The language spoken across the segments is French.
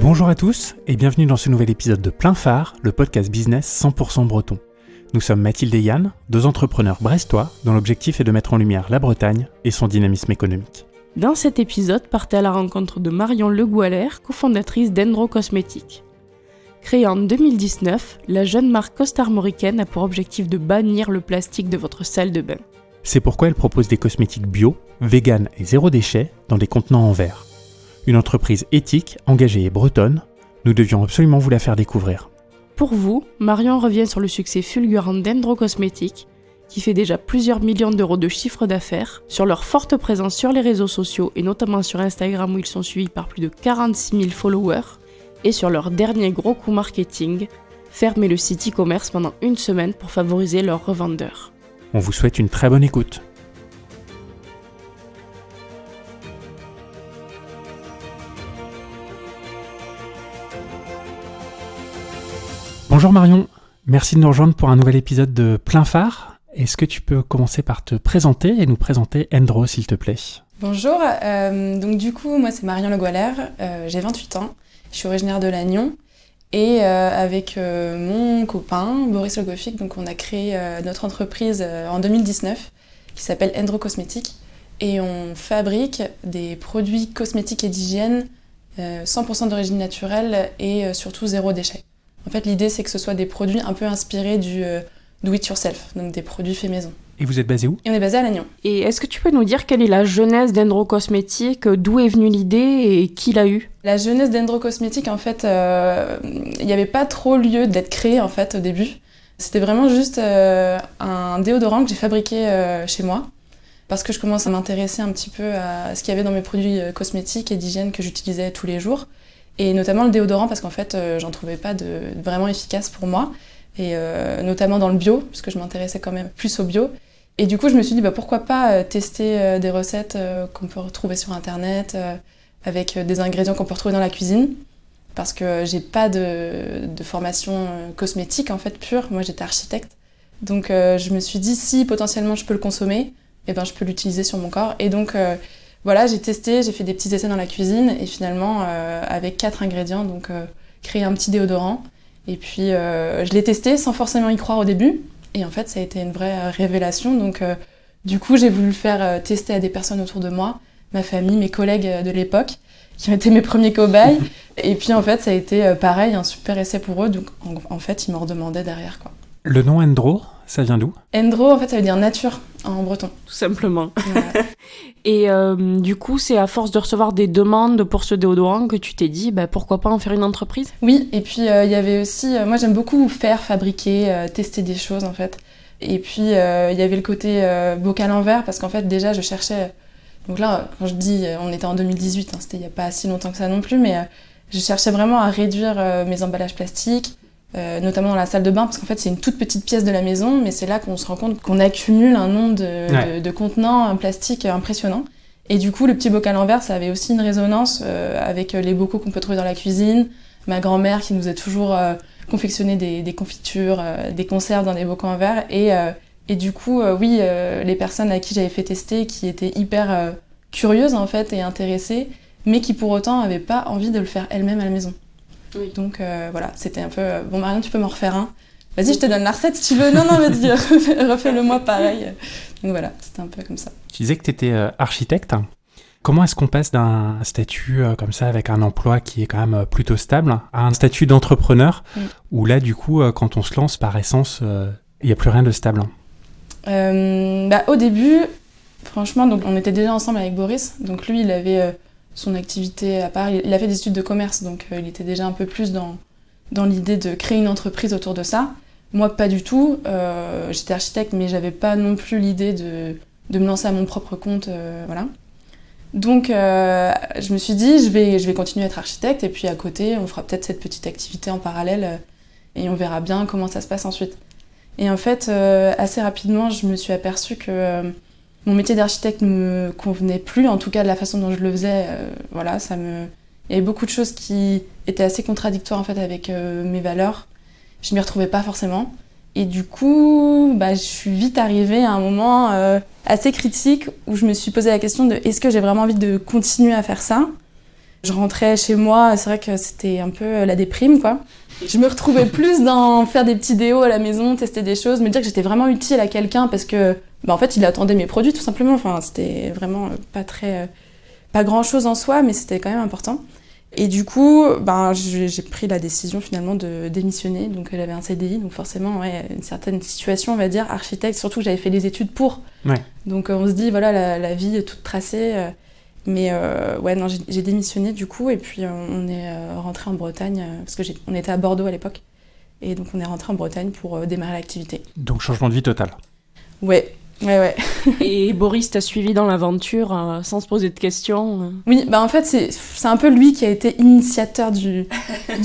Bonjour à tous et bienvenue dans ce nouvel épisode de Plein Phare, le podcast business 100% breton. Nous sommes Mathilde et Yann, deux entrepreneurs brestois dont l'objectif est de mettre en lumière la Bretagne et son dynamisme économique. Dans cet épisode, partez à la rencontre de Marion Le Goualer, cofondatrice d'Endro Cosmétiques. Créée en 2019, la jeune marque costa-armoricaine a pour objectif de bannir le plastique de votre salle de bain. C'est pourquoi elle propose des cosmétiques bio, vegan et zéro déchet dans des contenants en verre. Une entreprise éthique, engagée et bretonne, nous devions absolument vous la faire découvrir. Pour vous, Marion revient sur le succès fulgurant d'Endro Cosmétiques, qui fait déjà plusieurs millions d'euros de chiffre d'affaires, sur leur forte présence sur les réseaux sociaux et notamment sur Instagram où ils sont suivis par plus de 46 000 followers, et sur leur dernier gros coup marketing, fermer le site e-commerce pendant une semaine pour favoriser leurs revendeurs. On vous souhaite une très bonne écoute. Bonjour Marion, merci de nous rejoindre pour un nouvel épisode de Plein Phare. Est-ce que tu peux commencer par te présenter et nous présenter Endro s'il te plaît ? Bonjour, donc du coup moi c'est Marion Le Goualer, j'ai 28 ans, je suis originaire de Lannion et avec mon copain Boris Le Goffic, donc on a créé notre entreprise en 2019 qui s'appelle Endro Cosmétiques et on fabrique des produits cosmétiques et d'hygiène 100% d'origine naturelle et surtout zéro déchet. En fait, l'idée, c'est que ce soit des produits un peu inspirés du do-it-yourself, donc des produits faits maison. Et vous êtes basé où ? Et on est basé à Lannion. Et est-ce que tu peux nous dire quelle est la genèse d'Endro Cosmétiques, d'où est venue l'idée et qui l'a eue ? La genèse d'Endro Cosmétiques, en fait, il n'y avait pas trop lieu d'être créé, en fait, au début. C'était vraiment juste un déodorant que j'ai fabriqué chez moi, parce que je commence à m'intéresser un petit peu à ce qu'il y avait dans mes produits cosmétiques et d'hygiène que j'utilisais tous les jours. Et notamment le déodorant, parce qu'en fait, j'en trouvais pas de vraiment efficace pour moi. Et notamment dans le bio, puisque je m'intéressais quand même plus au bio. Et du coup, je me suis dit, pourquoi pas tester des recettes qu'on peut retrouver sur Internet, avec des ingrédients qu'on peut retrouver dans la cuisine. Parce que j'ai pas de formation cosmétique, en fait, pure. Moi, j'étais architecte. Donc, je me suis dit, si potentiellement je peux le consommer, je peux l'utiliser sur mon corps. Et donc... Voilà, j'ai testé, j'ai fait des petits essais dans la cuisine et finalement, avec 4 ingrédients, donc créé un petit déodorant. Et puis, je l'ai testé sans forcément y croire au début. Et en fait, ça a été une vraie révélation. Donc, du coup, j'ai voulu le faire tester à des personnes autour de moi, ma famille, mes collègues de l'époque, qui ont été mes premiers cobayes. Et puis, en fait, ça a été pareil, un super essai pour eux. Donc, en fait, ils m'en redemandaient derrière, quoi. Le nom Endro, ça vient d'où ? Endro, en fait, ça veut dire nature en breton. Tout simplement. Voilà. Et du coup, c'est à force de recevoir des demandes pour ce déodorant que tu t'es dit, pourquoi pas en faire une entreprise ? Oui, et puis il y avait aussi... moi, j'aime beaucoup faire, fabriquer, tester des choses, en fait. Et puis, il y avait le côté bocal en verre, parce qu'en fait, déjà, je cherchais... Donc là, quand je dis... on était en 2018, c'était il n'y a pas si longtemps que ça non plus, mais je cherchais vraiment à réduire mes emballages plastiques, notamment dans la salle de bain, parce qu'en fait, c'est une toute petite pièce de la maison, mais c'est là qu'on se rend compte qu'on accumule un nombre de contenants en plastique impressionnant. Et du coup, le petit bocal en verre, ça avait aussi une résonance avec les bocaux qu'on peut trouver dans la cuisine, ma grand-mère qui nous a toujours confectionné des confitures, des conserves dans des bocaux en verre, et du coup, les personnes à qui j'avais fait tester, qui étaient hyper curieuses en fait et intéressées, mais qui pour autant n'avaient pas envie de le faire elles-mêmes à la maison. Oui. Donc voilà, c'était un peu... Bon Marion, tu peux m'en refaire un ? Vas-y, je te donne la recette si tu veux. Non, vas-y, refais-le moi pareil. Donc voilà, c'était un peu comme ça. Tu disais que tu étais architecte. Comment est-ce qu'on passe d'un statut comme ça, avec un emploi qui est quand même plutôt stable, à un statut d'entrepreneur, où là, du coup, quand on se lance, par essence, il n'y a plus rien de stable ? Au début, franchement, donc, on était déjà ensemble avec Boris. Donc lui, il avait... son activité à part, il a fait des études de commerce, donc il était déjà un peu plus dans l'idée de créer une entreprise autour de ça. Moi, pas du tout. J'étais architecte, mais j'avais pas non plus l'idée de me lancer à mon propre compte, voilà. Donc, je me suis dit, je vais continuer à être architecte, et puis à côté, on fera peut-être cette petite activité en parallèle, et on verra bien comment ça se passe ensuite. Et en fait, assez rapidement, je me suis aperçue que mon métier d'architecte ne me convenait plus, en tout cas de la façon dont je le faisais. Il y avait beaucoup de choses qui étaient assez contradictoires en fait, avec mes valeurs. Je ne m'y retrouvais pas forcément. Et du coup, je suis vite arrivée à un moment assez critique où je me suis posé la question de est-ce que j'ai vraiment envie de continuer à faire ça ? Je rentrais chez moi, c'est vrai que c'était un peu la déprime, quoi. Je me retrouvais plus dans faire des petits déos à la maison, tester des choses, me dire que j'étais vraiment utile à quelqu'un parce que, en fait, il attendait mes produits tout simplement. Enfin, c'était vraiment pas grand-chose en soi, mais c'était quand même important. Et du coup, j'ai pris la décision finalement de démissionner. Donc, j'avais un CDI, donc forcément, une certaine situation, on va dire, architecte, surtout que j'avais fait les études pour. Ouais. Donc, on se dit, voilà, la vie est toute tracée. Mais j'ai démissionné du coup, et puis on est rentré en Bretagne, parce qu'on était à Bordeaux à l'époque. Et donc, on est rentré en Bretagne pour démarrer l'activité. Donc, changement de vie total. Ouais. Et Boris t'a suivi dans l'aventure sans se poser de questions. Oui, en fait, c'est un peu lui qui a été initiateur du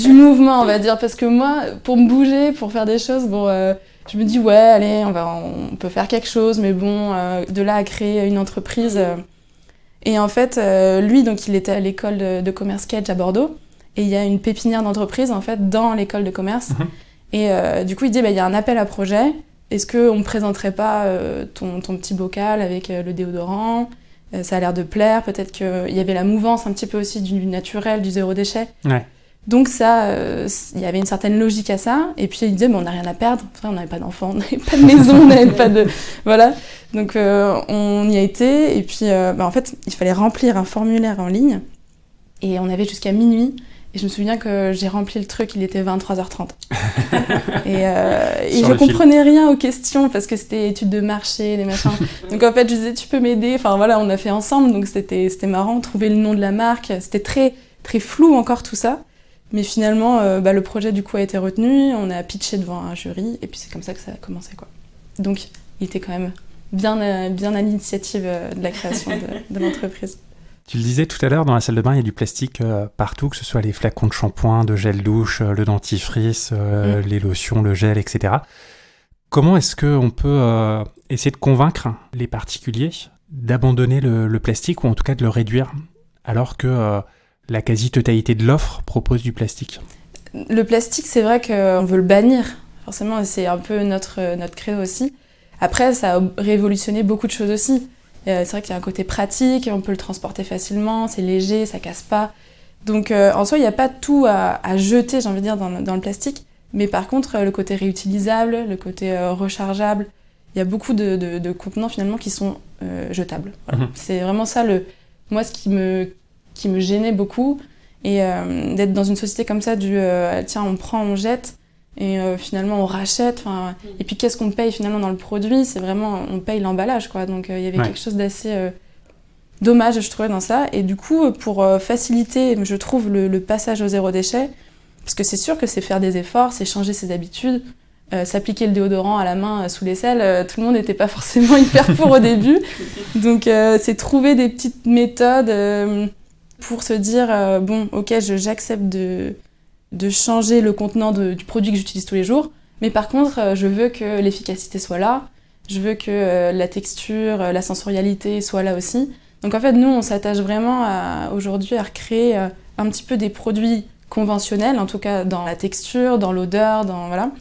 mouvement, on va dire. Parce que moi, pour me bouger, pour faire des choses, je me dis, ouais, allez, on peut faire quelque chose. Mais bon, de là à créer une entreprise... Et en fait, lui, donc, il était à l'école de commerce Kedge à Bordeaux. Et il y a une pépinière d'entreprise, en fait, dans l'école de commerce. Et du coup, il dit, il y a un appel à projet. Est-ce qu'on ne présenterait pas ton petit bocal avec le déodorant ? Ça a l'air de plaire. Peut-être qu'il y avait la mouvance un petit peu aussi du naturel, du zéro déchet. Ouais. Donc ça, il y avait une certaine logique à ça. Et puis il disait, on n'a rien à perdre. Enfin, on n'avait pas d'enfants, on n'avait pas de maison, on n'avait pas de... Voilà. Donc on y a été. Et puis en fait, il fallait remplir un formulaire en ligne. Et on avait jusqu'à minuit. Et je me souviens que j'ai rempli le truc, il était 23h30. Et je comprenais rien aux questions parce que c'était études de marché, les machins. Donc en fait, je disais, tu peux m'aider ? Enfin voilà, on a fait ensemble, donc c'était marrant, trouver le nom de la marque. C'était très, très flou encore tout ça. Mais finalement, le projet du coup a été retenu, on a pitché devant un jury, et puis c'est comme ça que ça a commencé, quoi. Donc il était quand même bien à l'initiative de la création de l'entreprise. Tu le disais tout à l'heure, dans la salle de bain, il y a du plastique partout, que ce soit les flacons de shampoing, de gel douche, le dentifrice, les lotions, le gel, etc. Comment est-ce qu'on peut essayer de convaincre les particuliers d'abandonner le plastique, ou en tout cas de le réduire, alors que la quasi-totalité de l'offre propose du plastique ? Le plastique, c'est vrai qu'on veut le bannir. Forcément, c'est un peu notre credo aussi. Après, ça a révolutionné beaucoup de choses aussi. C'est vrai qu'il y a un côté pratique, on peut le transporter facilement, c'est léger, ça casse pas. Donc en soi, il n'y a pas tout à jeter, j'ai envie de dire, dans le plastique. Mais par contre, le côté réutilisable, le côté rechargeable, il y a beaucoup de contenants finalement qui sont jetables. Voilà. C'est vraiment ça, moi, ce qui me gênait beaucoup. Et d'être dans une société comme ça, tiens, on prend, on jette. Et finalement on rachète, et puis qu'est-ce qu'on paye finalement dans le produit ? C'est vraiment, on paye l'emballage, quoi. Donc il y avait quelque chose d'assez dommage, je trouvais, dans ça. Et du coup, pour faciliter, je trouve, le passage au zéro déchet, parce que c'est sûr que c'est faire des efforts, c'est changer ses habitudes, s'appliquer le déodorant à la main sous l'aisselle, tout le monde n'était pas forcément hyper pour au début. Donc c'est trouver des petites méthodes pour se dire, ok, j'accepte de changer le contenant du produit que j'utilise tous les jours, mais par contre, je veux que l'efficacité soit là, je veux que la texture, la sensorialité soit là aussi. Donc en fait, nous, on s'attache vraiment aujourd'hui à recréer un petit peu des produits conventionnels, en tout cas dans la texture, dans l'odeur, voilà,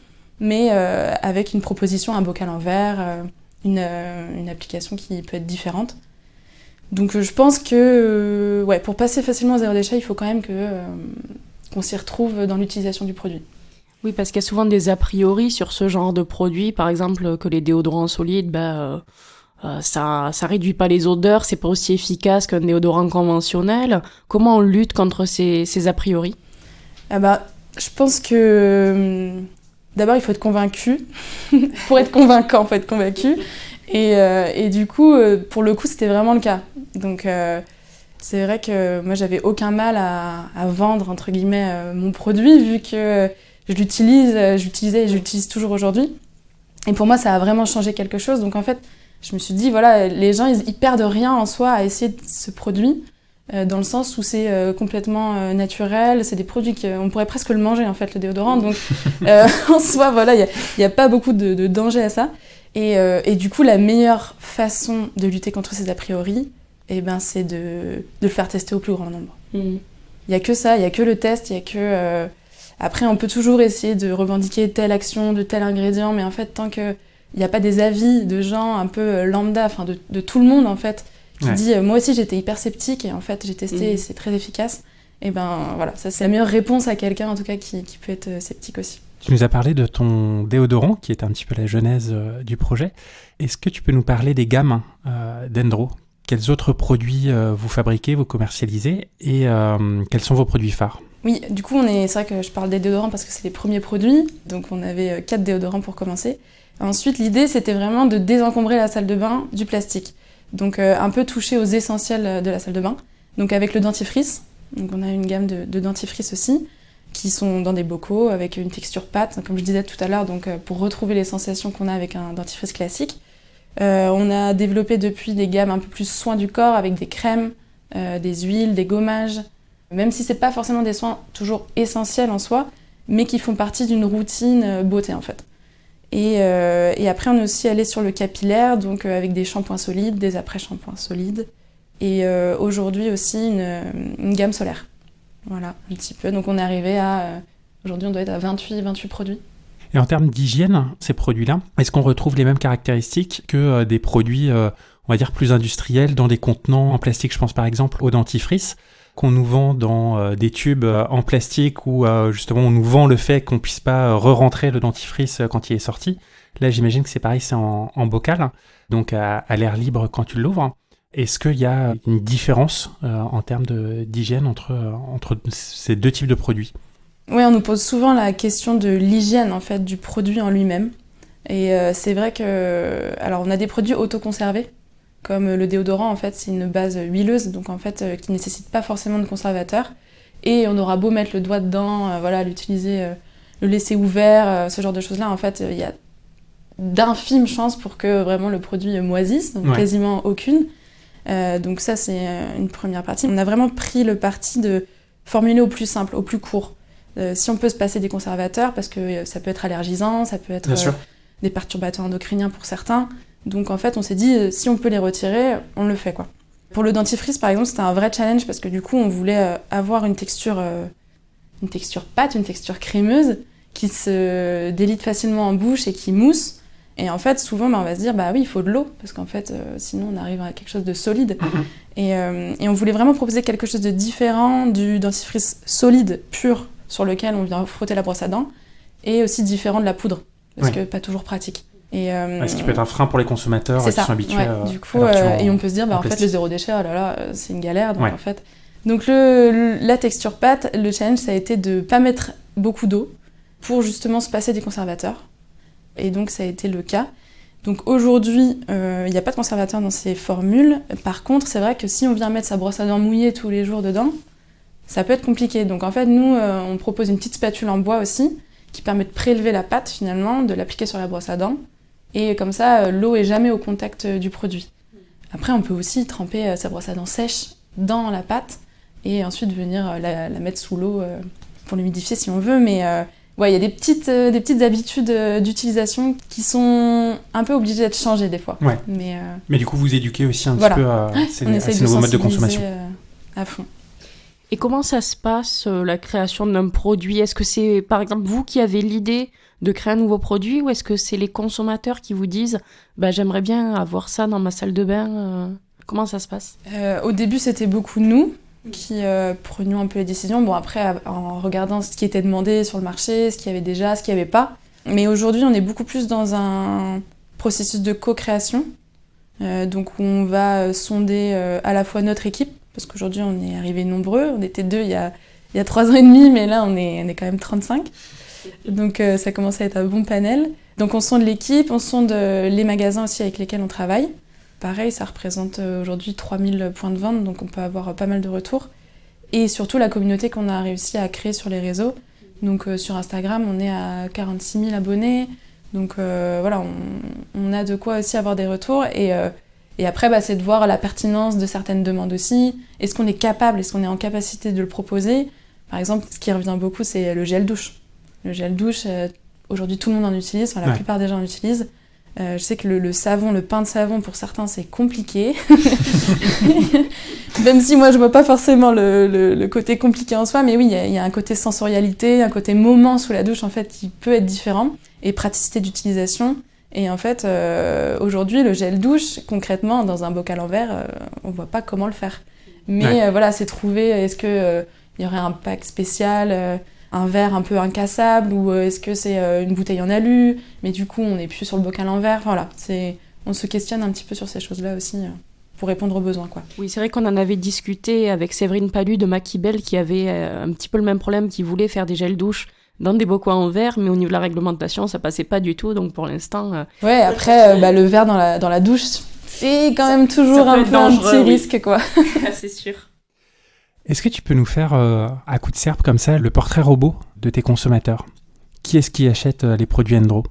mais avec une proposition, un bocal en verre, une application qui peut être différente. Donc je pense que pour passer facilement au zéro déchet, il faut quand même qu'on s'y retrouve dans l'utilisation du produit. Oui, parce qu'il y a souvent des a priori sur ce genre de produit, par exemple que les déodorants solides, ça réduit pas les odeurs, c'est pas aussi efficace qu'un déodorant conventionnel. Comment on lutte contre ces a priori ? Je pense que d'abord il faut être convaincu. Pour être convaincant, il faut être convaincu. Et du coup, pour le coup, c'était vraiment le cas. Donc c'est vrai que moi, j'avais aucun mal à vendre, entre guillemets, mon produit, vu que j'utilisais et j'utilise toujours aujourd'hui. Et pour moi, ça a vraiment changé quelque chose. Donc en fait, je me suis dit, voilà, les gens, ils perdent rien en soi à essayer ce produit, dans le sens où c'est complètement naturel. C'est des produits qu'on pourrait presque le manger, en fait, le déodorant. Donc en soi, voilà, il n'y a pas beaucoup de danger à ça. Et du coup, la meilleure façon de lutter contre ces a priori, c'est de le faire tester au plus grand nombre. Il n'y a que ça, il n'y a que le test, il n'y a que... Après, on peut toujours essayer de revendiquer telle action, de tel ingrédient, mais en fait, tant qu'il n'y a pas des avis de gens un peu lambda, de tout le monde, en fait, qui dit « moi aussi, j'étais hyper sceptique, et en fait, j'ai testé et c'est très efficace », Et ben voilà, ça c'est la meilleure réponse à quelqu'un en tout cas qui peut être sceptique aussi. Tu nous as parlé de ton déodorant, qui est un petit peu la genèse du projet. Est-ce que tu peux nous parler des gammes d'Endro ? Quels autres produits vous fabriquez, vous commercialisez et quels sont vos produits phares ? Oui, du coup, c'est vrai que je parle des déodorants parce que c'est les premiers produits. Donc on avait 4 déodorants pour commencer. Ensuite, l'idée, c'était vraiment de désencombrer la salle de bain du plastique. Donc un peu toucher aux essentiels de la salle de bain. Donc avec le dentifrice, donc on a une gamme de dentifrice aussi, qui sont dans des bocaux avec une texture pâte, comme je disais tout à l'heure, donc pour retrouver les sensations qu'on a avec un dentifrice classique. On a développé depuis des gammes un peu plus soins du corps avec des crèmes, des huiles, des gommages, même si c'est pas forcément des soins toujours essentiels en soi, mais qui font partie d'une routine beauté en fait. Et après on est aussi allé sur le capillaire, donc avec des shampoings solides, des après-shampoings solides, et aujourd'hui aussi une gamme solaire. Voilà, un petit peu. Donc on est arrivé à... aujourd'hui on doit être à 28 produits. Et en termes d'hygiène, ces produits-là, est-ce qu'on retrouve les mêmes caractéristiques que des produits, on va dire, plus industriels dans des contenants en plastique ? Je pense par exemple au dentifrice, qu'on nous vend dans des tubes en plastique où justement on nous vend le fait qu'on puisse pas re-rentrer le dentifrice quand il est sorti. Là, j'imagine que c'est pareil, c'est en bocal, donc à l'air libre quand tu l'ouvres. Est-ce qu'il y a une différence en termes d'hygiène entre ces deux types de produits ? Oui, on nous pose souvent la question de l'hygiène en fait du produit en lui-même. Et c'est vrai que, alors on a des produits autoconservés, comme le déodorant en fait, c'est une base huileuse, donc en fait qui nécessite pas forcément de conservateur. Et on aura beau mettre le doigt dedans, voilà, l'utiliser, le laisser ouvert, ce genre de choses-là, en fait, il y a d'infimes chances pour que vraiment le produit moisisse, donc quasiment aucune. Donc ça c'est une première partie. On a vraiment pris le parti de formuler au plus simple, au plus court. Si on peut se passer des conservateurs, parce que ça peut être allergisant, ça peut être des perturbateurs endocriniens pour certains. Donc en fait, on s'est dit, si on peut les retirer, on le fait, quoi. Pour le dentifrice, par exemple, c'était un vrai challenge, parce que du coup, on voulait avoir une texture pâte, une texture crémeuse, qui se délite facilement en bouche et qui mousse. Et en fait, souvent, on va se dire, bah oui, il faut de l'eau, parce qu'en fait, sinon, on arrive à quelque chose de solide. Et on voulait vraiment proposer quelque chose de différent du dentifrice solide, pur, sur lequel on vient frotter la brosse à dents, et aussi différent de la poudre, parce que pas toujours pratique. Ce qui peut être un frein pour les consommateurs qui sont habitués du coup, et on peut se dire, bah, en fait, le zéro déchet, oh là là, c'est une galère. Donc, en fait... donc la texture pâte, le challenge, ça a été de ne pas mettre beaucoup d'eau pour justement se passer des conservateurs. Et donc, ça a été le cas. Donc aujourd'hui, il n'y a pas de conservateur dans ces formules. Par contre, c'est vrai que si on vient mettre sa brosse à dents mouillée tous les jours dedans, ça peut être compliqué. Donc en fait, nous, on propose une petite spatule en bois aussi, qui permet de prélever la pâte finalement, de l'appliquer sur la brosse à dents. Et comme ça, l'eau est jamais au contact du produit. Après, on peut aussi tremper sa brosse à dents sèche dans la pâte et ensuite venir la mettre sous l'eau pour l'humidifier si on veut. Mais il y a des petites habitudes d'utilisation qui sont un peu obligées d'être changées des fois. Ouais. Mais du coup, vous éduquez aussi un petit peu à ces nouveaux modes de consommation. À fond. Et comment ça se passe, la création d'un produit ? Est-ce que c'est, par exemple, vous qui avez l'idée de créer un nouveau produit, ou est-ce que c'est les consommateurs qui vous disent « j'aimerais bien avoir ça dans ma salle de bain ». Comment ça se passe ? Au début, c'était beaucoup nous qui prenions un peu les décisions. Bon, après, en regardant ce qui était demandé sur le marché, ce qu'il y avait déjà, ce qu'il n'y avait pas. Mais aujourd'hui, on est beaucoup plus dans un processus de co-création. Donc, on va sonder à la fois notre équipe, parce qu'aujourd'hui, on est arrivés nombreux. On était 2 il y a 3 ans et demi, mais là, on est quand même 35. Donc, ça commence à être un bon panel. Donc, on sonde l'équipe, on sonde les magasins aussi avec lesquels on travaille. Pareil, ça représente aujourd'hui 3000 points de vente, donc on peut avoir pas mal de retours. Et surtout, la communauté qu'on a réussi à créer sur les réseaux. Donc, sur Instagram, on est à 46 000 abonnés. Donc, voilà, on a de quoi aussi avoir des retours. Et après, c'est de voir la pertinence de certaines demandes aussi. Est-ce qu'on est en capacité de le proposer ? Par exemple, ce qui revient beaucoup, c'est le gel douche. Le gel douche, aujourd'hui, tout le monde en utilise, la plupart des gens en utilisent. Je sais que le savon, le pain de savon, pour certains, c'est compliqué. Même si moi, je vois pas forcément le côté compliqué en soi, mais oui, il y a un côté sensorialité, un côté moment sous la douche, en fait, qui peut être différent, et praticité d'utilisation. Et en fait, aujourd'hui, le gel douche, concrètement, dans un bocal en verre, on voit pas comment le faire. Mais voilà, c'est trouver, est-ce que il y aurait un pack spécial, un verre un peu incassable, ou est-ce que c'est une bouteille en alu, mais du coup on n'est plus sur le bocal en verre. Enfin, voilà, on se questionne un petit peu sur ces choses-là aussi pour répondre aux besoins, quoi. Oui, c'est vrai qu'on en avait discuté avec Séverine Palu de Maquibel qui avait un petit peu le même problème, qui voulait faire des gels douche dans des bocaux en verre, mais au niveau de la réglementation, ça passait pas du tout, donc pour l'instant... Ouais, après, le verre dans la douche, c'est quand même toujours un peu dangereux, un petit risque, quoi. C'est sûr. Est-ce que tu peux nous faire, à coup de serpe comme ça, le portrait robot de tes consommateurs ? Qui est-ce qui achète les produits Endro ?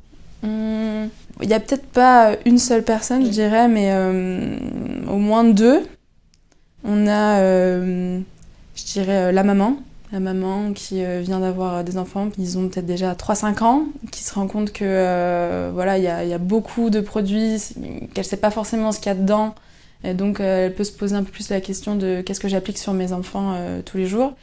Il n'y a peut-être pas une seule personne, je dirais, mais au moins 2. On a, je dirais, la maman qui vient d'avoir des enfants, ils ont peut-être déjà 3-5 ans, qui se rend compte que il y a beaucoup de produits, qu'elle ne sait pas forcément ce qu'il y a dedans, et donc elle peut se poser un peu plus la question de qu'est-ce que j'applique sur mes enfants tous les jours.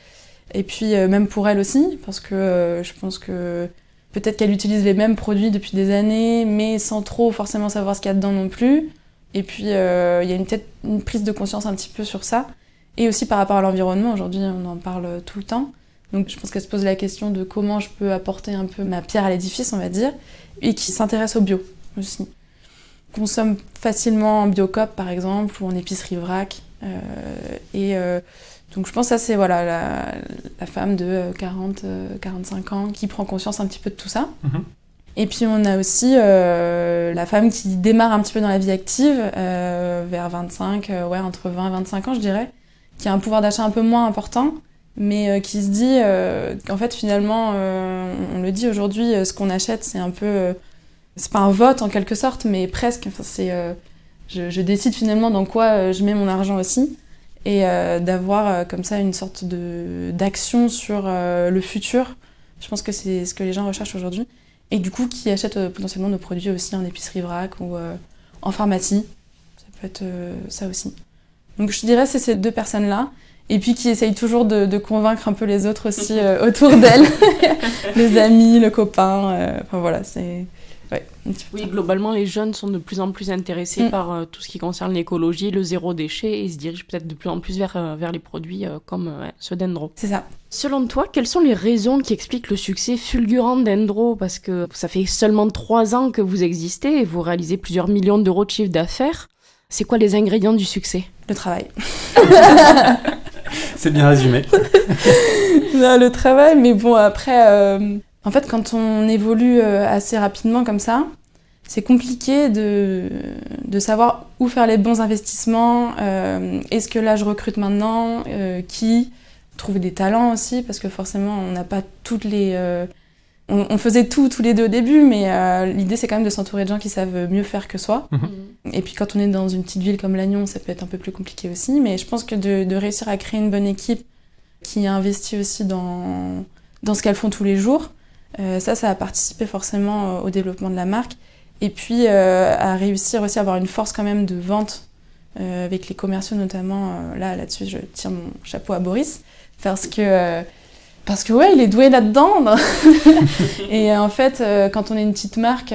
Et puis même pour elle aussi, parce que je pense que peut-être qu'elle utilise les mêmes produits depuis des années, mais sans trop forcément savoir ce qu'il y a dedans non plus. Et puis il y a peut-être une prise de conscience un petit peu sur ça. Et aussi par rapport à l'environnement, aujourd'hui on en parle tout le temps. Donc je pense qu'elle se pose la question de comment je peux apporter un peu ma pierre à l'édifice, on va dire, et qui s'intéresse au bio aussi. Consomme facilement en Biocoop par exemple, ou en épicerie vrac. Donc je pense que ça c'est la femme de 40-45 ans qui prend conscience un petit peu de tout ça. Mmh. Et puis on a aussi la femme qui démarre un petit peu dans la vie active, vers 25, entre 20 et 25 ans je dirais, qui a un pouvoir d'achat un peu moins important, mais qui se dit qu'en fait finalement, on le dit aujourd'hui, ce qu'on achète c'est un peu... c'est pas un vote en quelque sorte, mais presque. Enfin, je décide finalement dans quoi je mets mon argent aussi, et d'avoir comme ça une sorte d'action sur le futur. Je pense que c'est ce que les gens recherchent aujourd'hui. Et du coup, qui achètent potentiellement nos produits aussi en épicerie vrac ou en pharmacie. Ça peut être ça aussi. Donc je dirais c'est ces 2 personnes-là. Et puis qui essayent toujours de convaincre un peu les autres aussi autour d'elles. Les amis, le copain. Enfin voilà, c'est... Ouais, oui, globalement, les jeunes sont de plus en plus intéressés par tout ce qui concerne l'écologie, le zéro déchet, et se dirigent peut-être de plus en plus vers les produits comme ceux d'Endro. C'est ça. Selon toi, quelles sont les raisons qui expliquent le succès fulgurant d'Endro ? Parce que ça fait seulement 3 ans que vous existez et vous réalisez plusieurs millions d'euros de chiffre d'affaires. C'est quoi les ingrédients du succès ? Le travail. C'est bien résumé. Non, le travail, mais bon, après... En fait, quand on évolue assez rapidement comme ça, c'est compliqué de savoir où faire les bons investissements. Est-ce que là, je recrute maintenant ? Qui ? Trouver des talents aussi, parce que forcément, on n'a pas toutes les... On faisait tout tous les 2 au début, mais l'idée, c'est quand même de s'entourer de gens qui savent mieux faire que soi. Mmh. Et puis, quand on est dans une petite ville comme Lannion, ça peut être un peu plus compliqué aussi. Mais je pense que de réussir à créer une bonne équipe qui investit aussi dans ce qu'elles font tous les jours, ça a participé forcément au développement de la marque. Et puis à réussir aussi à avoir une force quand même de vente avec les commerciaux notamment. Là-dessus, je tire mon chapeau à Boris parce que ouais, il est doué là-dedans. Et en fait, quand on est une petite marque,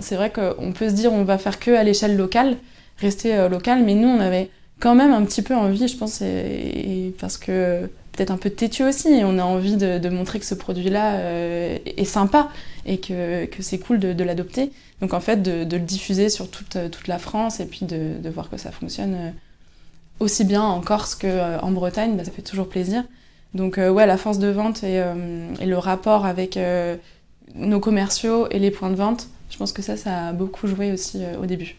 c'est vrai qu'on peut se dire on va faire que à l'échelle locale, rester local. Mais nous, on avait quand même un petit peu envie, je pense, et parce que peut-être un peu têtu aussi, et on a envie de montrer que ce produit-là est sympa et que c'est cool de l'adopter. Donc en fait, de le diffuser sur toute la France et puis de voir que ça fonctionne aussi bien en Corse qu'en Bretagne, ça fait toujours plaisir. Donc la force de vente et le rapport avec nos commerciaux et les points de vente, je pense que ça a beaucoup joué aussi au début.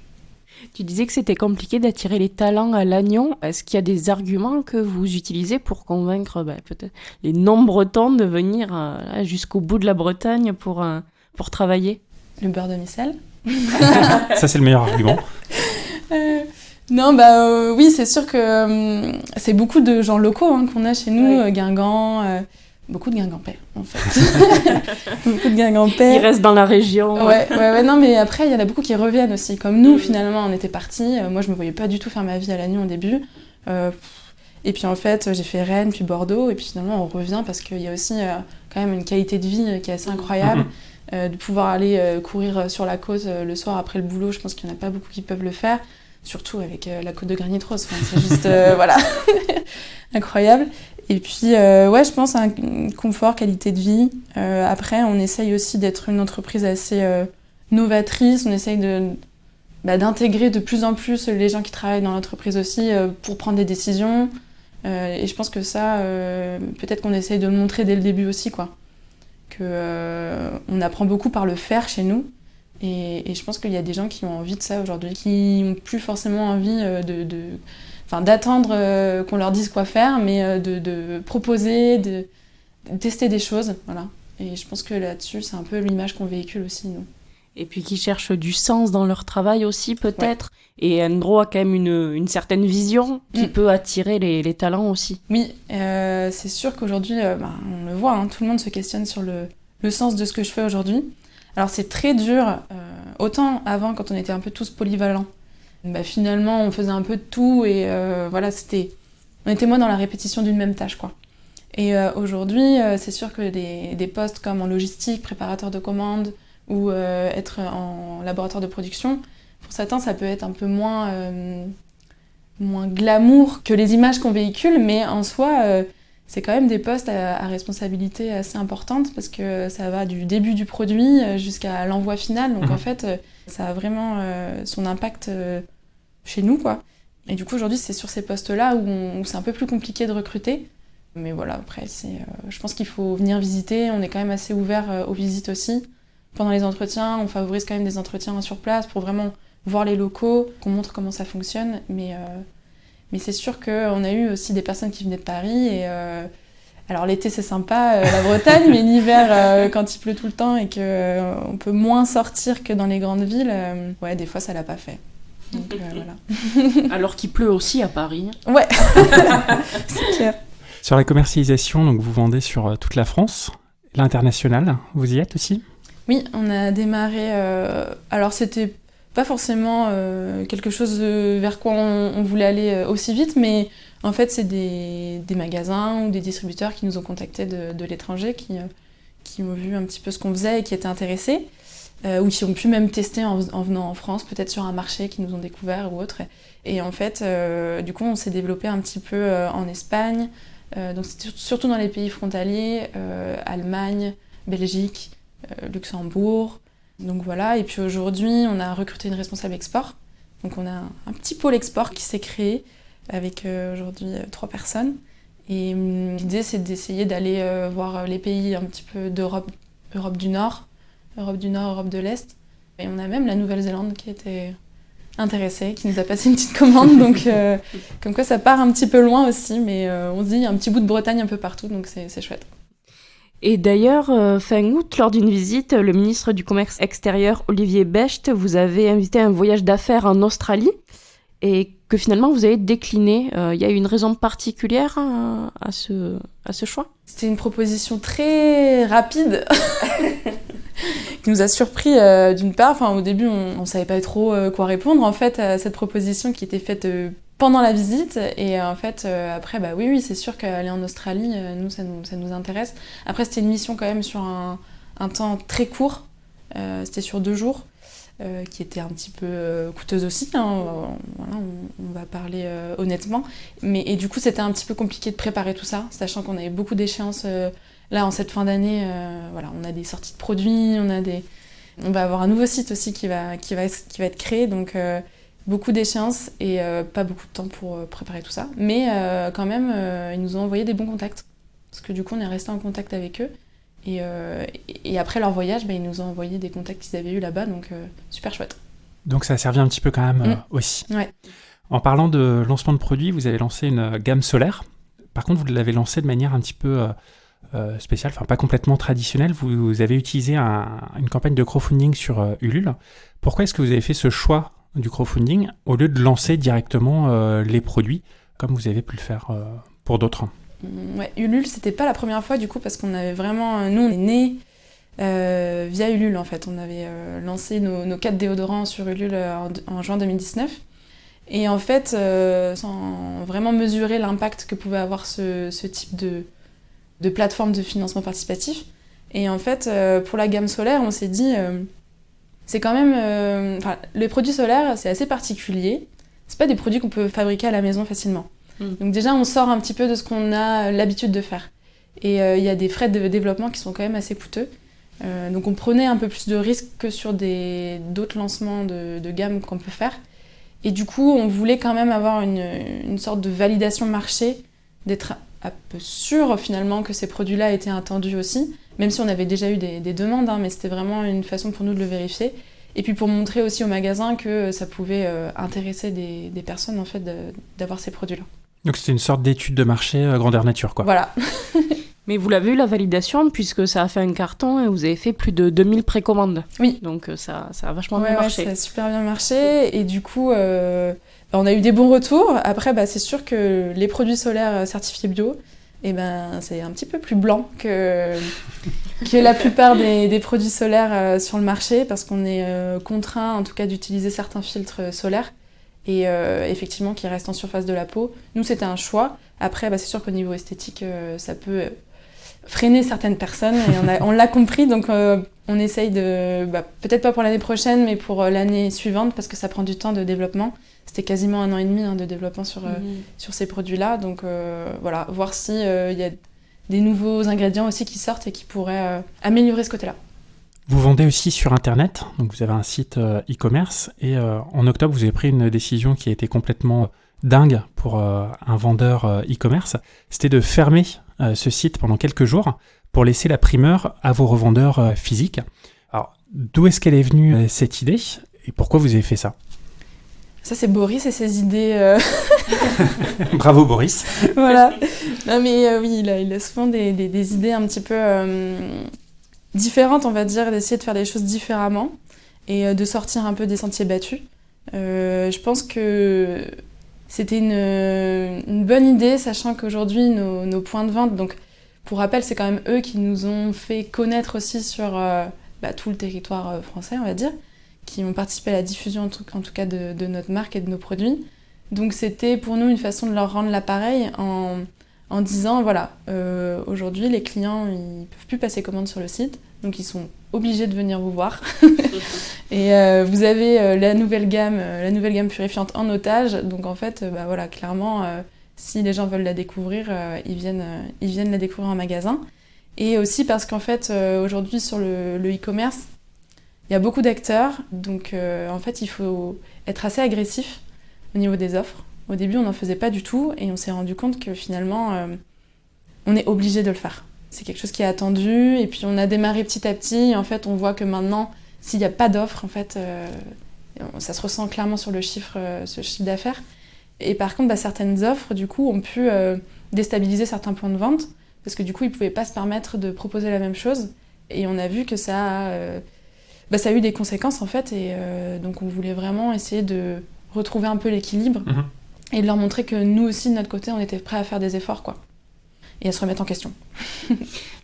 Tu disais que c'était compliqué d'attirer les talents à Lannion. Est-ce qu'il y a des arguments que vous utilisez pour convaincre peut-être les non-bretons de venir jusqu'au bout de la Bretagne pour travailler ? Le beurre de micelle. Ça, c'est le meilleur argument. Non, oui, c'est sûr que c'est beaucoup de gens locaux qu'on a chez nous, oui. Guingamp, beaucoup de Guingampais en fait. Beaucoup de Guingampais. Ils restent dans la région. Ouais, non, mais après, il y en a beaucoup qui reviennent aussi. Comme nous, finalement, on était partis. Moi, je me voyais pas du tout faire ma vie à Lannion au début. Et puis en fait, j'ai fait Rennes, puis Bordeaux. Et puis finalement, on revient parce qu'il y a aussi quand même une qualité de vie qui est assez incroyable. De pouvoir aller courir sur la côte le soir après le boulot, je pense qu'il n'y en a pas beaucoup qui peuvent le faire. Surtout avec la côte de granit rose, c'est juste voilà, incroyable. Et puis, ouais, je pense à un confort, qualité de vie. Après, on essaye aussi d'être une entreprise assez novatrice. On essaye d'intégrer de plus en plus les gens qui travaillent dans l'entreprise aussi pour prendre des décisions. Et je pense que ça, peut-être qu'on essaye de le montrer dès le début aussi, quoi. On apprend beaucoup par le faire chez nous. Et je pense qu'il y a des gens qui ont envie de ça aujourd'hui, qui n'ont plus forcément envie d'attendre qu'on leur dise quoi faire, mais de proposer, de tester des choses. Voilà. Et je pense que là-dessus, c'est un peu l'image qu'on véhicule aussi, nous. Et puis qui cherchent du sens dans leur travail aussi, peut-être. Ouais. Et Endro a quand même une certaine vision qui peut attirer les talents aussi. Oui, c'est sûr qu'aujourd'hui, on le voit, hein, tout le monde se questionne sur le sens de ce que je fais aujourd'hui. Alors c'est très dur, autant avant quand on était un peu tous polyvalents. Finalement, on faisait un peu de tout et voilà, on était moins dans la répétition d'une même tâche, quoi. Et aujourd'hui, c'est sûr que des postes comme en logistique, préparateur de commandes, ou être en laboratoire de production, pour certains ça peut être un peu moins glamour que les images qu'on véhicule, mais en soi c'est quand même des postes à responsabilité assez importante parce que ça va du début du produit jusqu'à l'envoi final, donc en fait ça a vraiment son impact chez nous, quoi. Et du coup aujourd'hui c'est sur ces postes-là où c'est un peu plus compliqué de recruter, mais voilà, après je pense qu'il faut venir visiter, on est quand même assez ouvert aux visites aussi. Pendant les entretiens, on favorise quand même des entretiens sur place pour vraiment voir les locaux, qu'on montre comment ça fonctionne. Mais c'est sûr qu'on a eu aussi des personnes qui venaient de Paris. Et, alors l'été, c'est sympa, la Bretagne, mais l'hiver, quand il pleut tout le temps et qu'on peut moins sortir que dans les grandes villes, ouais, des fois, ça l'a pas fait. Donc voilà. Alors qu'il pleut aussi à Paris. Ouais, c'est clair. Sur la commercialisation, donc vous vendez sur toute la France, l'international, vous y êtes aussi ? Oui, on a démarré. Alors, c'était pas forcément quelque chose vers quoi on voulait aller aussi vite, mais en fait, c'est des magasins ou des distributeurs qui nous ont contactés de l'étranger, qui ont vu un petit peu ce qu'on faisait et qui étaient intéressés, ou qui ont pu même tester en venant en France, peut-être sur un marché qui nous ont découvert ou autre. Et en fait, du coup, on s'est développé un petit peu en Espagne, donc c'était surtout dans les pays frontaliers, Allemagne, Belgique, Luxembourg, donc voilà. Et puis aujourd'hui on a recruté une responsable export, donc on a un petit pôle export qui s'est créé avec aujourd'hui 3 personnes, et l'idée c'est d'essayer d'aller voir les pays un petit peu d'Europe, Europe du Nord, Europe de l'Est, et on a même la Nouvelle-Zélande qui était intéressée, qui nous a passé une petite commande, donc comme quoi ça part un petit peu loin aussi, mais on se dit il y a un petit bout de Bretagne un peu partout, donc c'est chouette. Et d'ailleurs, fin août, lors d'une visite, le ministre du Commerce extérieur, Olivier Becht, vous avez invité à un voyage d'affaires en Australie et que finalement vous avez décliné. Il y a une raison particulière à ce choix ? C'était une proposition très rapide qui nous a surpris d'une part. Enfin, au début, on ne savait pas trop quoi répondre en fait à cette proposition qui était faite pendant la visite, et en fait après oui c'est sûr qu'aller en Australie nous ça nous intéresse. Après c'était une mission quand même sur un temps très court, c'était sur 2 jours, qui était un petit peu coûteuse aussi, hein, voilà, on va parler honnêtement, et du coup c'était un petit peu compliqué de préparer tout ça, sachant qu'on avait beaucoup d'échéances là en cette fin d'année, voilà, on a des sorties de produits, on va avoir un nouveau site aussi qui va être créé, donc beaucoup d'échéances et pas beaucoup de temps pour préparer tout ça. Mais quand même, ils nous ont envoyé des bons contacts. Parce que du coup, on est resté en contact avec eux. Et après leur voyage, ils nous ont envoyé des contacts qu'ils avaient eu là-bas. Donc, super chouette. Donc, ça a servi un petit peu quand même aussi. Ouais. En parlant de lancement de produits, vous avez lancé une gamme solaire. Par contre, vous l'avez lancée de manière un petit peu spéciale, enfin pas complètement traditionnelle. Vous avez utilisé une campagne de crowdfunding sur Ulule. Pourquoi est-ce que vous avez fait ce choix du crowdfunding au lieu de lancer directement les produits comme vous avez pu le faire pour d'autres? Ouais, Ulule, c'était pas la première fois du coup, parce qu'on avait vraiment, nous on est nés via Ulule en fait. On avait lancé nos 4 déodorants sur Ulule en juin 2019, et en fait sans vraiment mesurer l'impact que pouvait avoir ce type de plateforme de financement participatif. Et en fait pour la gamme solaire, on s'est dit c'est quand même... les produits solaires, c'est assez particulier. C'est pas des produits qu'on peut fabriquer à la maison facilement. Donc déjà, on sort un petit peu de ce qu'on a l'habitude de faire. Et il y a des frais de développement qui sont quand même assez coûteux. Donc on prenait un peu plus de risques que sur d'autres lancements de gamme qu'on peut faire. Et du coup, on voulait quand même avoir une sorte de validation marché, d'être un peu sûr finalement que ces produits-là étaient attendus aussi, même si on avait déjà eu des demandes, mais c'était vraiment une façon pour nous de le vérifier. Et puis pour montrer aussi au magasin que ça pouvait intéresser des personnes en fait d'avoir ces produits-là. Donc c'était une sorte d'étude de marché grandeur nature, quoi. Voilà. Mais vous l'avez eu la validation puisque ça a fait un carton et vous avez fait plus de 2000 précommandes. Oui. Donc ça a vachement bien marché. Ça a super bien marché et du coup on a eu des bons retours. Après c'est sûr que les produits solaires certifiés bio, c'est un petit peu plus blanc que la plupart des produits solaires sur le marché parce qu'on est contraint en tout cas d'utiliser certains filtres solaires et effectivement qui restent en surface de la peau. Nous c'était un choix. Après c'est sûr qu'au niveau esthétique ça peut freiner certaines personnes et on l'a compris donc on essaye de peut-être pas pour l'année prochaine mais pour l'année suivante parce que ça prend du temps de développement. C'était quasiment 1 an et demi de développement sur ces produits-là donc voilà, voir si y a des nouveaux ingrédients aussi qui sortent et qui pourraient améliorer ce côté-là. Vous vendez aussi sur Internet, donc vous avez un site e-commerce et en octobre vous avez pris une décision qui a été complètement dingue pour un vendeur e-commerce, c'était de fermer ce site pendant quelques jours pour laisser la primeur à vos revendeurs physiques. Alors, d'où est-ce qu'elle est venue cette idée et pourquoi vous avez fait ça ? Ça, c'est Boris et ses idées. Bravo Boris. Voilà. Non mais oui, il a souvent des idées un petit peu différentes, on va dire, d'essayer de faire des choses différemment et de sortir un peu des sentiers battus. Je pense que c'était une bonne idée, sachant qu'aujourd'hui, nos points de vente, donc pour rappel, c'est quand même eux qui nous ont fait connaître aussi sur tout le territoire français, on va dire, qui ont participé à la diffusion en tout cas de notre marque et de nos produits. Donc c'était pour nous une façon de leur rendre l'appareil en disant, voilà, aujourd'hui, les clients, ils peuvent plus passer commande sur le site, donc ils sont obligés de venir vous voir. Et vous avez la nouvelle gamme purifiante en otage, donc en fait, voilà, clairement, si les gens veulent la découvrir, ils viennent la découvrir en magasin. Et aussi parce qu'en fait, aujourd'hui, sur le e-commerce, il y a beaucoup d'acteurs, donc en fait, il faut être assez agressif au niveau des offres. Au début, on n'en faisait pas du tout, et on s'est rendu compte que finalement, on est obligé de le faire. C'est quelque chose qui est attendu, et puis on a démarré petit à petit, et en fait, on voit que maintenant, s'il n'y a pas d'offre, en fait, ça se ressent clairement sur le chiffre d'affaires. Et par contre, certaines offres, du coup, ont pu déstabiliser certains points de vente, parce que du coup, ils ne pouvaient pas se permettre de proposer la même chose, et on a vu que ça a eu des conséquences, en fait, et donc on voulait vraiment essayer de retrouver un peu l'équilibre, et de leur montrer que nous aussi, de notre côté, on était prêts à faire des efforts, quoi. Et à se remettre en question.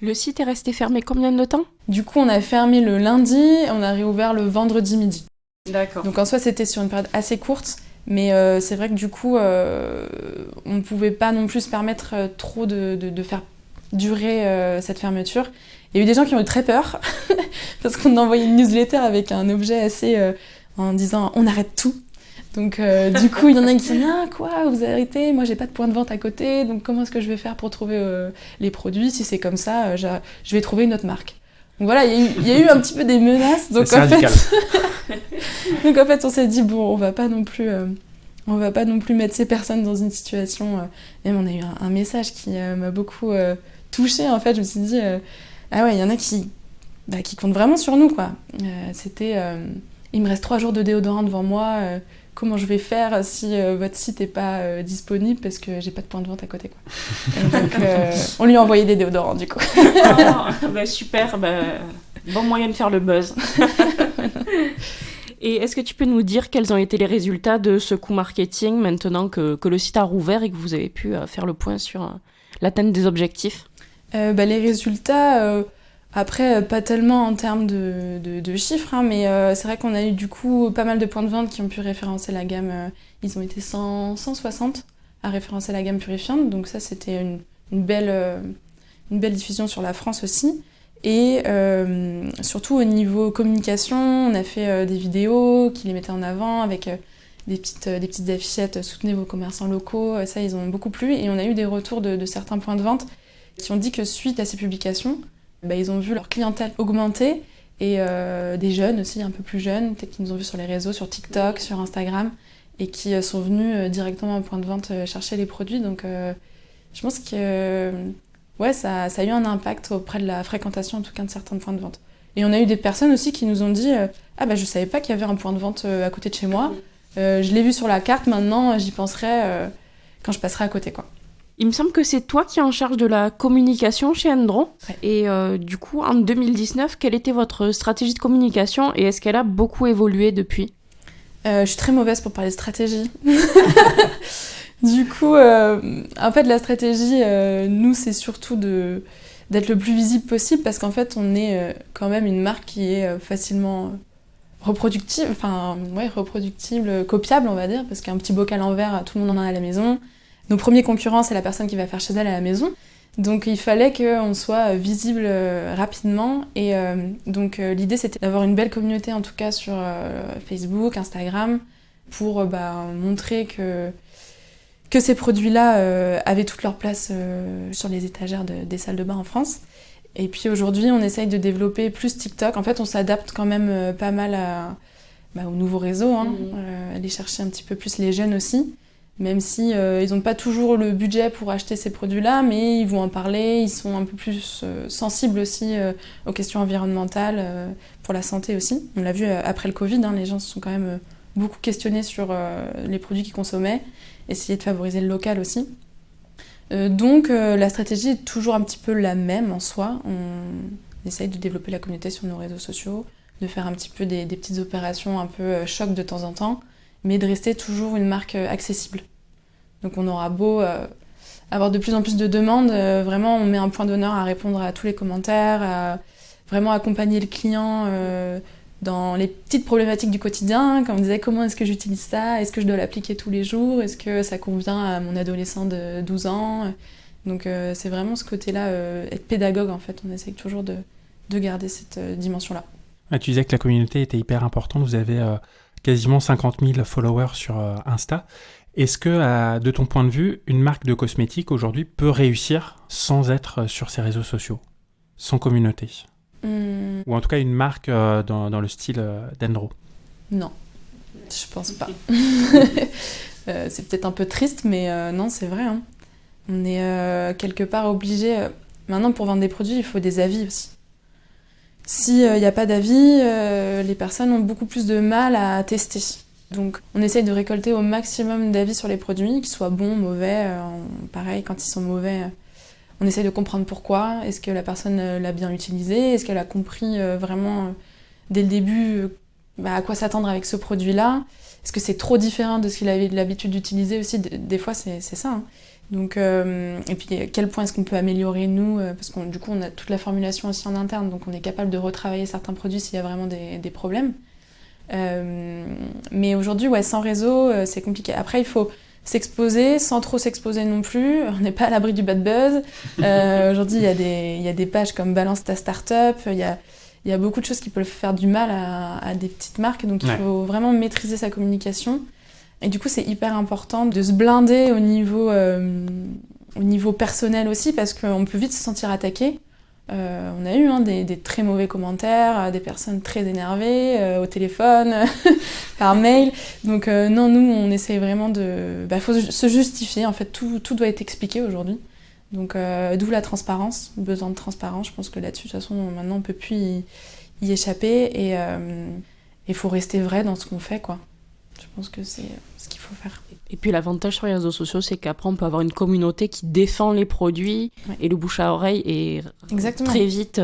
Le site est resté fermé combien de temps ? Du coup, on a fermé le lundi, on a réouvert le vendredi midi. D'accord. Donc en soi, c'était sur une période assez courte, mais c'est vrai que du coup, on ne pouvait pas non plus se permettre trop de faire durer cette fermeture. Il y a eu des gens qui ont eu très peur, parce qu'on a envoyé une newsletter avec un objet assez... en disant « on arrête tout ». Donc du coup, il y en a qui disent « Ah, quoi, vous arrêtez ? Moi, j'ai pas de point de vente à côté, donc comment est-ce que je vais faire pour trouver les produits ? Si c'est comme ça, je vais trouver une autre marque. » Donc voilà, il y a eu un petit peu des menaces. Donc c'est radical. Donc en fait, on s'est dit « Bon, on va pas non plus mettre ces personnes dans une situation... Même on a eu un message qui m'a beaucoup touchée, en fait. Je me suis dit « Ah ouais, il y en a qui comptent vraiment sur nous, quoi. » C'était « Il me reste 3 jours de déodorant devant moi. Comment je vais faire si votre site n'est pas disponible parce que j'ai pas de point de vente à côté, quoi. » Et donc, on lui a envoyé des déodorants, du coup. Super, bon moyen de faire le buzz. Et est-ce que tu peux nous dire quels ont été les résultats de ce coup marketing maintenant que le site a rouvert et que vous avez pu faire le point sur l'atteinte des objectifs ? Les résultats... Après, pas tellement en termes de chiffres, mais c'est vrai qu'on a eu du coup pas mal de points de vente qui ont pu référencer la gamme. Ils ont été 160 à référencer la gamme purifiante, donc ça c'était une belle diffusion sur la France aussi. Et surtout au niveau communication, on a fait des vidéos qui les mettaient en avant avec des petites affichettes « Soutenez vos commerçants locaux ». Ça, ils ont beaucoup plu. Et on a eu des retours de certains points de vente qui ont dit que suite à ces publications, ils ont vu leur clientèle augmenter. Et des jeunes aussi, un peu plus jeunes, peut-être qu'ils nous ont vus sur les réseaux, sur TikTok, sur Instagram, et qui sont venus directement au point de vente chercher les produits. Donc je pense que ça a eu un impact auprès de la fréquentation, en tout cas de certains points de vente. Et on a eu des personnes aussi qui nous ont dit « Ah je savais pas qu'il y avait un point de vente à côté de chez moi. Je l'ai vu sur la carte, maintenant j'y penserai quand je passerai à côté. » quoi. Il me semble que c'est toi qui es en charge de la communication chez Endro. Ouais. Et du coup, en 2019, quelle était votre stratégie de communication et est-ce qu'elle a beaucoup évolué depuis ? Je suis très mauvaise pour parler de stratégie. Du coup, en fait, la stratégie, nous, c'est surtout d'être le plus visible possible parce qu'en fait, on est quand même une marque qui est facilement reproductible, copiable, on va dire, parce qu'un petit bocal en verre, tout le monde en a à la maison. Nos premiers concurrents, c'est la personne qui va faire chez elle à la maison. Donc il fallait qu'on soit visible rapidement. Et donc l'idée, c'était d'avoir une belle communauté, en tout cas sur Facebook, Instagram, pour montrer que ces produits-là avaient toute leur place sur les étagères des salles de bain en France. Et puis aujourd'hui, on essaye de développer plus TikTok. En fait, on s'adapte quand même pas mal aux nouveaux réseaux, aller chercher un petit peu plus les jeunes aussi. Même si ils n'ont pas toujours le budget pour acheter ces produits-là, mais ils vont en parler, ils sont un peu plus sensibles aussi aux questions environnementales, pour la santé aussi. On l'a vu après le Covid, les gens se sont quand même beaucoup questionnés sur les produits qu'ils consommaient, essayer de favoriser le local aussi. Donc la stratégie est toujours un petit peu la même en soi. On essaye de développer la communauté sur nos réseaux sociaux, de faire un petit peu des petites opérations un peu choc de temps en temps, mais de rester toujours une marque accessible. Donc on aura beau avoir de plus en plus de demandes, vraiment on met un point d'honneur à répondre à tous les commentaires, à vraiment accompagner le client dans les petites problématiques du quotidien, comme on disait comment est-ce que j'utilise ça, est-ce que je dois l'appliquer tous les jours, est-ce que ça convient à mon adolescent de 12 ans. Donc c'est vraiment ce côté-là, être pédagogue en fait, on essaye toujours de garder cette dimension-là. Tu disais que la communauté était hyper importante, vous avez quasiment 50 000 followers sur Insta. Est-ce que, de ton point de vue, une marque de cosmétiques aujourd'hui peut réussir sans être sur ses réseaux sociaux, sans communauté ? Ou en tout cas une marque dans le style d'Endro ? Non, je pense pas. C'est peut-être un peu triste, mais non, c'est vrai. On est quelque part obligé. Maintenant, pour vendre des produits, il faut des avis aussi. S'il n'y a pas d'avis, les personnes ont beaucoup plus de mal à tester. Donc on essaye de récolter au maximum d'avis sur les produits, qu'ils soient bons, mauvais. Pareil, quand ils sont mauvais, on essaye de comprendre pourquoi. Est-ce que la personne l'a bien utilisé ? Est-ce qu'elle a compris vraiment dès le début à quoi s'attendre avec ce produit-là ? Est-ce que c'est trop différent de ce qu'il avait l'habitude d'utiliser aussi ? Des fois, c'est ça. Donc, et puis à quel point est-ce qu'on peut améliorer nous, parce qu'on du coup on a toute la formulation aussi en interne, donc on est capable de retravailler certains produits s'il y a vraiment des problèmes. Mais aujourd'hui, sans réseau, c'est compliqué. Après, il faut s'exposer sans trop s'exposer non plus. On n'est pas à l'abri du bad buzz. Aujourd'hui, il y a des pages comme Balance ta startup. Il y a beaucoup de choses qui peuvent faire du mal à des petites marques, donc il faut vraiment maîtriser sa communication. Et du coup, c'est hyper important de se blinder au niveau personnel aussi, parce qu'on peut vite se sentir attaqué. On a eu des très mauvais commentaires, des personnes très énervées au téléphone, par mail. Donc non, nous, on essaye vraiment faut se justifier. En fait, tout doit être expliqué aujourd'hui. Donc d'où la transparence, besoin de transparence. Je pense que là-dessus, de toute façon, maintenant, on peut plus y échapper. Et il faut rester vrai dans ce qu'on fait, quoi. Je pense que c'est ce qu'il faut faire. Et puis l'avantage sur les réseaux sociaux, c'est qu'après on peut avoir une communauté qui défend les produits, et le bouche à oreille est très vite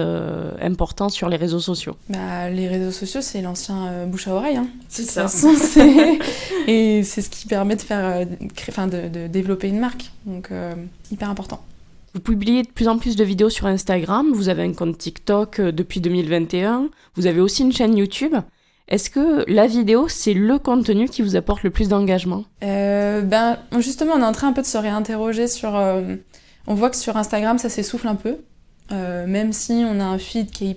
important sur les réseaux sociaux. Les réseaux sociaux, c'est l'ancien bouche à oreille. C'est ça. De toute façon, et c'est ce qui permet de développer une marque. Donc hyper important. Vous publiez de plus en plus de vidéos sur Instagram, vous avez un compte TikTok depuis 2021, vous avez aussi une chaîne YouTube. Est-ce que la vidéo, c'est le contenu qui vous apporte le plus d'engagement ? Justement, on est en train un peu de se réinterroger sur... on voit que sur Instagram, ça s'essouffle un peu. Même si on a un feed qui est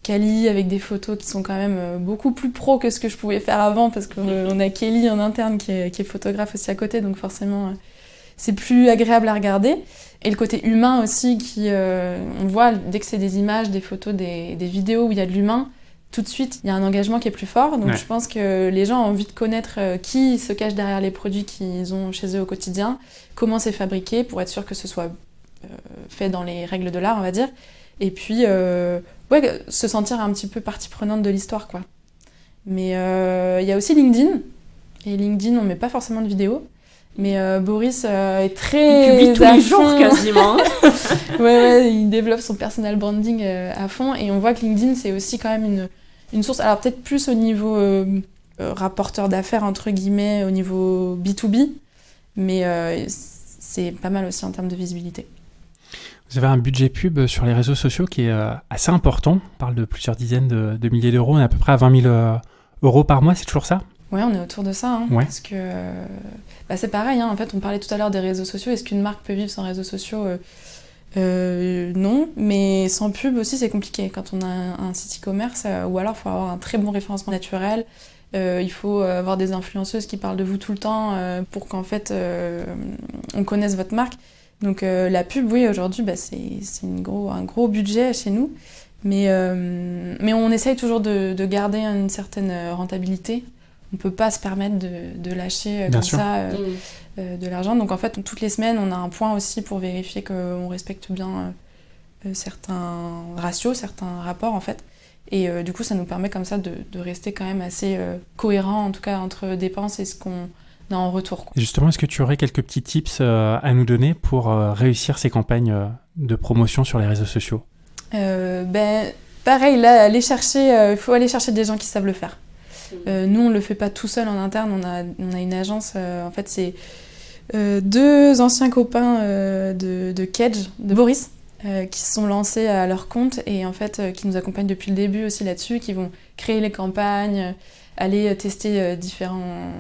quali, avec des photos qui sont quand même beaucoup plus pro que ce que je pouvais faire avant, parce qu'on a Kelly en interne qui est photographe aussi à côté, donc forcément c'est plus agréable à regarder. Et le côté humain aussi, on voit dès que c'est des images, des photos, des vidéos où il y a de l'humain, tout de suite il y a un engagement qui est plus fort. Donc je pense que les gens ont envie de connaître qui se cache derrière les produits qu'ils ont chez eux au quotidien, comment c'est fabriqué, pour être sûr que ce soit fait dans les règles de l'art, on va dire. Et puis se sentir un petit peu partie prenante de l'histoire, quoi. Mais il y a aussi LinkedIn. Et LinkedIn, on met pas forcément de vidéos. Mais Boris est très... Il publie tous les jours quasiment. ouais, il développe son personal branding à fond. Et on voit que LinkedIn, c'est aussi quand même une source... Alors peut-être plus au niveau rapporteur d'affaires, entre guillemets, au niveau B2B. Mais c'est pas mal aussi en termes de visibilité. Vous avez un budget pub sur les réseaux sociaux qui est assez important. On parle de plusieurs dizaines de milliers d'euros. On est à peu près à 20 000 euros par mois, c'est toujours ça ? Ouais, on est autour de ça. Parce que c'est pareil. En fait, on parlait tout à l'heure des réseaux sociaux. Est-ce qu'une marque peut vivre sans réseaux sociaux ? Non. Mais sans pub aussi, c'est compliqué. Quand on a un site e-commerce, ou alors il faut avoir un très bon référencement naturel. Il faut avoir des influenceuses qui parlent de vous tout le temps pour qu'en fait, on connaisse votre marque. Donc la pub, oui, aujourd'hui, c'est un gros budget chez nous. Mais on essaye toujours de garder une certaine rentabilité. On ne peut pas se permettre de lâcher comme ça de l'argent. Donc en fait, toutes les semaines, on a un point aussi pour vérifier qu'on respecte bien certains ratios, certains rapports en fait. Et du coup, ça nous permet comme ça de rester quand même assez cohérent, en tout cas entre dépenses et ce qu'on a en retour, quoi. Et justement, est-ce que tu aurais quelques petits tips à nous donner pour réussir ces campagnes de promotion sur les réseaux sociaux ? Pareil, là, il faut aller chercher des gens qui savent le faire. Nous, on ne le fait pas tout seul en interne, on a une agence, en fait, c'est 2 anciens copains de Kedge, de Boris, qui se sont lancés à leur compte et en fait, qui nous accompagnent depuis le début aussi là-dessus, qui vont créer les campagnes, aller tester différents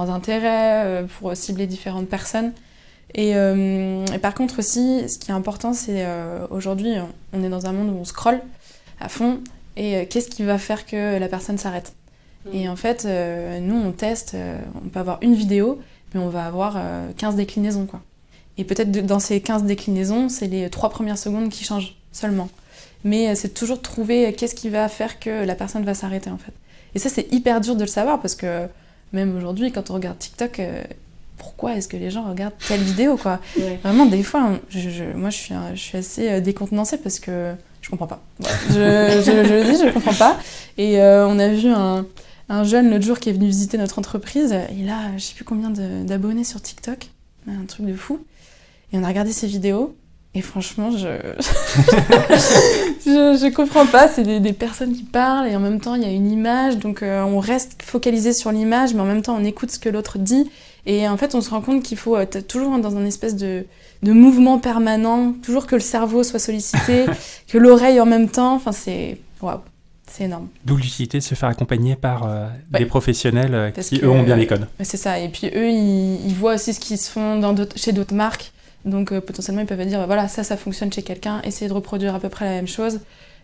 intérêts pour cibler différentes personnes. Et par contre aussi, ce qui est important, c'est aujourd'hui, on est dans un monde où on scrolle à fond, et qu'est-ce qui va faire que la personne s'arrête ? Et en fait, nous, on teste, on peut avoir une vidéo, mais on va avoir 15 déclinaisons, quoi. Et peut-être dans ces 15 déclinaisons, c'est les 3 premières secondes qui changent seulement. Mais c'est toujours de trouver qu'est-ce qui va faire que la personne va s'arrêter, en fait. Et ça, c'est hyper dur de le savoir, parce que même aujourd'hui, quand on regarde TikTok, pourquoi est-ce que les gens regardent telle vidéo, quoi ? Vraiment, des fois, moi, je suis assez décontenancée, parce que je comprends pas. Je le dis, je comprends pas. Et on a vu un jeune l'autre jour qui est venu visiter notre entreprise. Il a, je sais plus combien d'abonnés sur TikTok. Un truc de fou. Et on a regardé ses vidéos. Et franchement, je comprends pas. C'est des personnes qui parlent et en même temps, il y a une image. Donc, on reste focalisé sur l'image, mais en même temps, on écoute ce que l'autre dit. Et en fait, on se rend compte qu'il faut être toujours dans un espèce de mouvement permanent, toujours que le cerveau soit sollicité, que l'oreille en même temps. Enfin, c'est énorme. D'où l'utilité de se faire accompagner par des professionnels qui, eux, ont bien les codes. C'est ça. Et puis, eux, ils voient aussi ce qui se font chez d'autres marques. Donc, potentiellement, ils peuvent dire, voilà, ça fonctionne chez quelqu'un. Essayez de reproduire à peu près la même chose.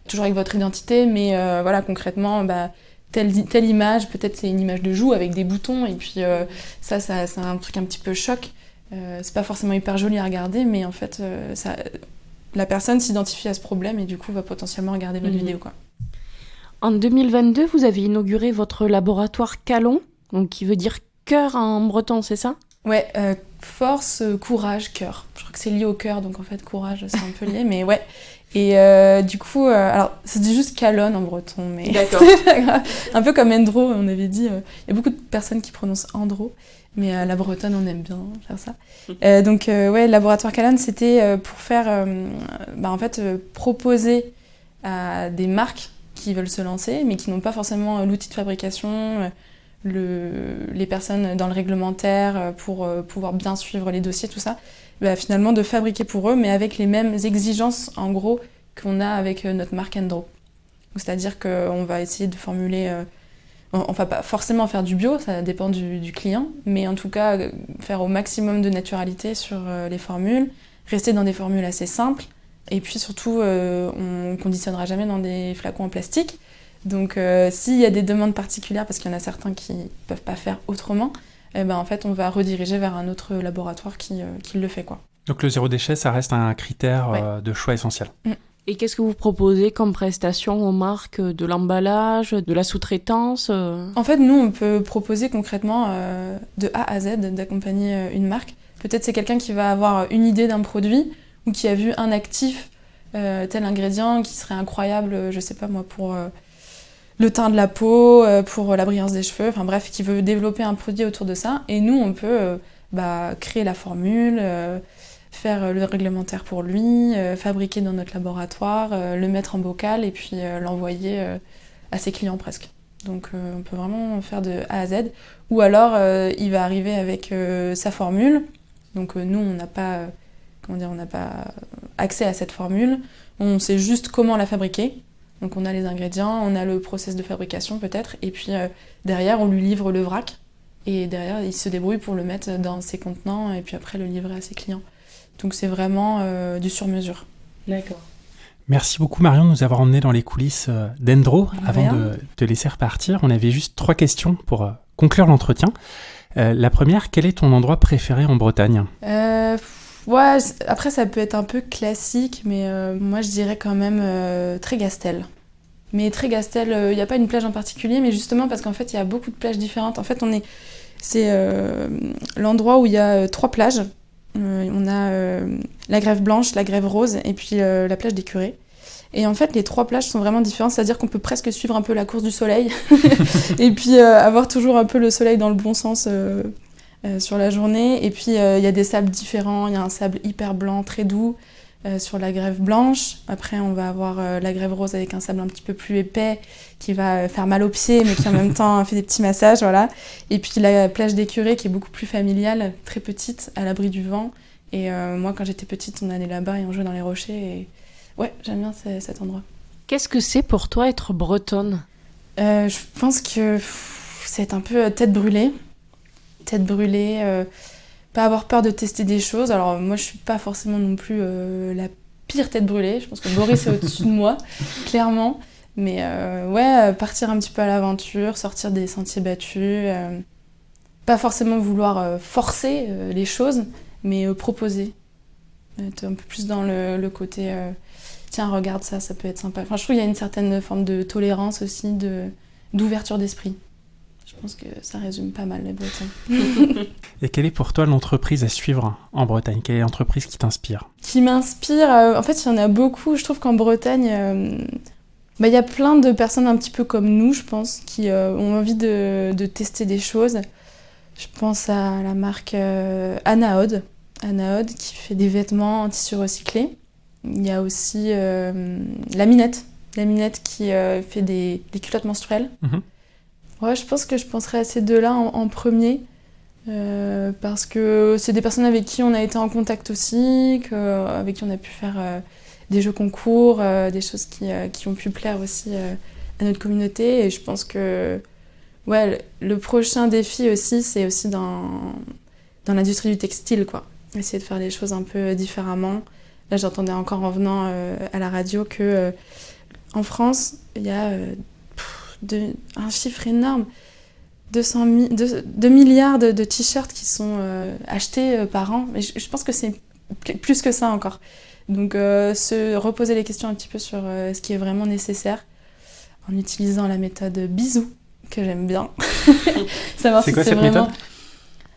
Toujours avec votre identité, mais voilà, concrètement, telle image, peut-être c'est une image de joue avec des boutons. Et puis, ça c'est un truc un petit peu choc. C'est pas forcément hyper joli à regarder, mais en fait, la personne s'identifie à ce problème et du coup, va potentiellement regarder votre vidéo, quoi. En 2022, vous avez inauguré votre laboratoire Calon, donc qui veut dire cœur en breton, c'est ça ? Ouais, force, courage, cœur. Je crois que c'est lié au cœur, donc en fait, courage, c'est un peu lié, mais ouais. Et du coup, alors, c'est dit juste Calonne en breton, mais c'est pas grave. Un peu comme Endro, on avait dit, il y a beaucoup de personnes qui prononcent Andro, mais à la bretonne, on aime bien faire ça. Donc, ouais, le laboratoire Calonne, c'était pour faire, en fait, proposer à des marques qui veulent se lancer, mais qui n'ont pas forcément l'outil de fabrication, les personnes dans le réglementaire pour pouvoir bien suivre les dossiers, tout ça, finalement de fabriquer pour eux, mais avec les mêmes exigences, en gros, qu'on a avec notre marque Endro. C'est-à-dire qu'on va essayer de formuler... on va pas forcément faire du bio, ça dépend du client, mais en tout cas, faire au maximum de naturalité sur les formules, rester dans des formules assez simples, Et puis surtout, on conditionnera jamais dans des flacons en plastique. Donc s'il y a des demandes particulières, parce qu'il y en a certains qui ne peuvent pas faire autrement, en fait, on va rediriger vers un autre laboratoire qui le fait, quoi. Donc le zéro déchet, ça reste un critère de choix essentiel. Et qu'est-ce que vous proposez comme prestation aux marques? De l'emballage, de la sous-traitance? En fait, nous, on peut proposer concrètement de A à Z d'accompagner une marque. Peut-être c'est quelqu'un qui va avoir une idée d'un produit ou qui a vu un actif, tel ingrédient qui serait incroyable, je sais pas moi, pour le teint de la peau, pour la brillance des cheveux, enfin bref, qui veut développer un produit autour de ça. Et nous, on peut créer la formule, faire le réglementaire pour lui, fabriquer dans notre laboratoire, le mettre en bocal et puis l'envoyer à ses clients presque. Donc on peut vraiment faire de A à Z. Ou alors il va arriver avec sa formule. Donc nous on n'a pas accès à cette formule. On sait juste comment la fabriquer. Donc on a les ingrédients, on a le process de fabrication peut-être. Et puis derrière on lui livre le vrac. Et derrière il se débrouille pour le mettre dans ses contenants et puis après le livrer à ses clients. Donc c'est vraiment du sur-mesure. D'accord. Merci beaucoup Marion de nous avoir emmenés dans les coulisses d'Endro. Avant de te laisser repartir, on avait juste 3 questions pour conclure l'entretien. La première, quel est ton endroit préféré en Bretagne ? Après ça peut être un peu classique, mais moi je dirais quand même Trégastel. Mais Trégastel, il n'y a pas une plage en particulier, mais justement parce qu'en fait il y a beaucoup de plages différentes. En fait c'est l'endroit où il y a 3 plages. On a la Grève Blanche, la Grève Rose et puis la plage des Curés. Et en fait, les 3 plages sont vraiment différentes, c'est-à-dire qu'on peut presque suivre un peu la course du soleil et puis avoir toujours un peu le soleil dans le bon sens sur la journée. Et puis, il y a des sables différents, il y a un sable hyper blanc, très doux sur la Grève Blanche. Après, on va avoir la Grève Rose avec un sable un petit peu plus épais qui va faire mal aux pieds, mais qui en même temps fait des petits massages, voilà. Et puis la plage des Curés qui est beaucoup plus familiale, très petite, à l'abri du vent. Et moi, quand j'étais petite, on allait là-bas et on jouait dans les rochers. Et ouais, j'aime bien cet endroit. Qu'est-ce que c'est pour toi être bretonne ? Je pense que c'est un peu tête brûlée. Tête brûlée, pas avoir peur de tester des choses. Alors moi, je suis pas forcément non plus la pire tête brûlée. Je pense que Boris est au-dessus de moi, clairement. Mais partir un petit peu à l'aventure, sortir des sentiers battus. Pas forcément vouloir forcer les choses, mais proposer. Être un peu plus dans le côté tiens, regarde ça, ça peut être sympa. Enfin, je trouve qu'il y a une certaine forme de tolérance aussi, d'ouverture d'esprit. Je pense que ça résume pas mal les Bretons. Et quelle est pour toi l'entreprise à suivre en Bretagne ? Quelle est l'entreprise qui t'inspire ? Qui m'inspire, en fait, il y en a beaucoup. Je trouve qu'en Bretagne, y a plein de personnes un petit peu comme nous, je pense, qui ont envie de tester des choses. Je pense à la marque Anaod, qui fait des vêtements en tissu recyclé. Il y a aussi la Minette qui fait des culottes menstruelles. Mm-hmm. Ouais, je pense que je penserais à ces 2-là en premier, parce que c'est des personnes avec qui on a été en contact aussi, avec qui on a pu faire des jeux concours, des choses qui ont pu plaire aussi à notre communauté. Et je pense que le prochain défi aussi, c'est aussi dans l'industrie du textile, quoi. Essayer de faire les choses un peu différemment. Là, j'entendais encore en venant à la radio que en France, il y a un chiffre énorme, 2 milliards de t-shirts qui sont achetés par an. Mais je pense que c'est plus que ça encore. Donc se reposer les questions un petit peu sur ce qui est vraiment nécessaire en utilisant la méthode bisou, que j'aime bien. Savoir c'est si quoi c'est cette vraiment... méthode ?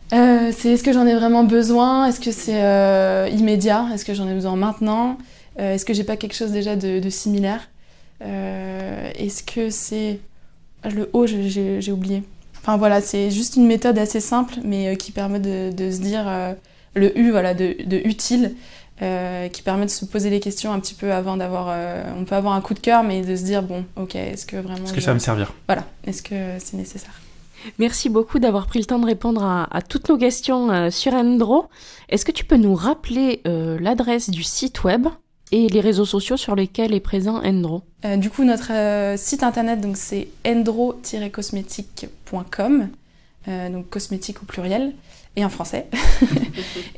C'est est-ce que j'en ai vraiment besoin ? Est-ce que c'est immédiat ? Est-ce que j'en ai besoin maintenant ? Est-ce que j'ai pas quelque chose déjà de similaire ? Est-ce que c'est... Le O, j'ai oublié. Enfin voilà, c'est juste une méthode assez simple, mais qui permet de se dire... le U, voilà, de utile, qui permet de se poser les questions un petit peu avant d'avoir... on peut avoir un coup de cœur, mais de se dire, bon, ok, est-ce que vraiment... Est-ce que ça va me servir ? Voilà, est-ce que c'est nécessaire ? Merci beaucoup d'avoir pris le temps de répondre à toutes nos questions sur Endro. Est-ce que tu peux nous rappeler l'adresse du site web et les réseaux sociaux sur lesquels est présent Endro ? Du coup, notre site internet, donc, c'est endro-cosmétique.com, donc cosmétique au pluriel. et en français.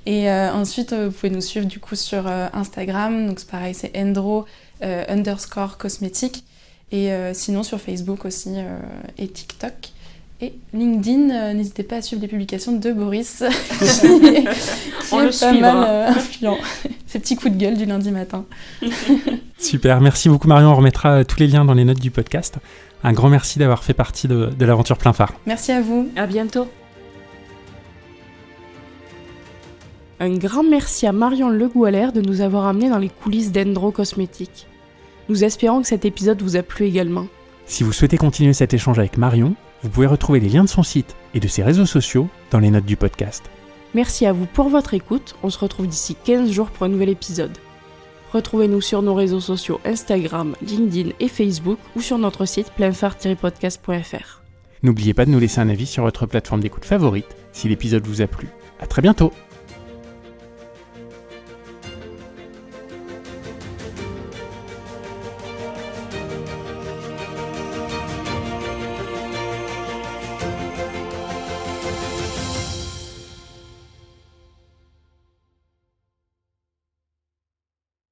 Et ensuite, vous pouvez nous suivre du coup sur Instagram, donc c'est pareil, c'est _cosmétique. Et sinon sur Facebook aussi et TikTok. Et LinkedIn, n'hésitez pas à suivre les publications de Boris, qui On est le pas suivra. mal influent. Ces petits coups de gueule du lundi matin. Super, merci beaucoup Marion, on remettra tous les liens dans les notes du podcast. Un grand merci d'avoir fait partie de l'aventure Plein Phare. Merci à vous. À bientôt. Un grand merci à Marion Le Goualer de nous avoir amenés dans les coulisses d'Endro Cosmétique. Nous espérons que cet épisode vous a plu également. Si vous souhaitez continuer cet échange avec Marion, vous pouvez retrouver les liens de son site et de ses réseaux sociaux dans les notes du podcast. Merci à vous pour votre écoute, on se retrouve d'ici 15 jours pour un nouvel épisode. Retrouvez-nous sur nos réseaux sociaux Instagram, LinkedIn et Facebook ou sur notre site pleinphare-podcast.fr. N'oubliez pas de nous laisser un avis sur votre plateforme d'écoute favorite si l'épisode vous a plu. À très bientôt!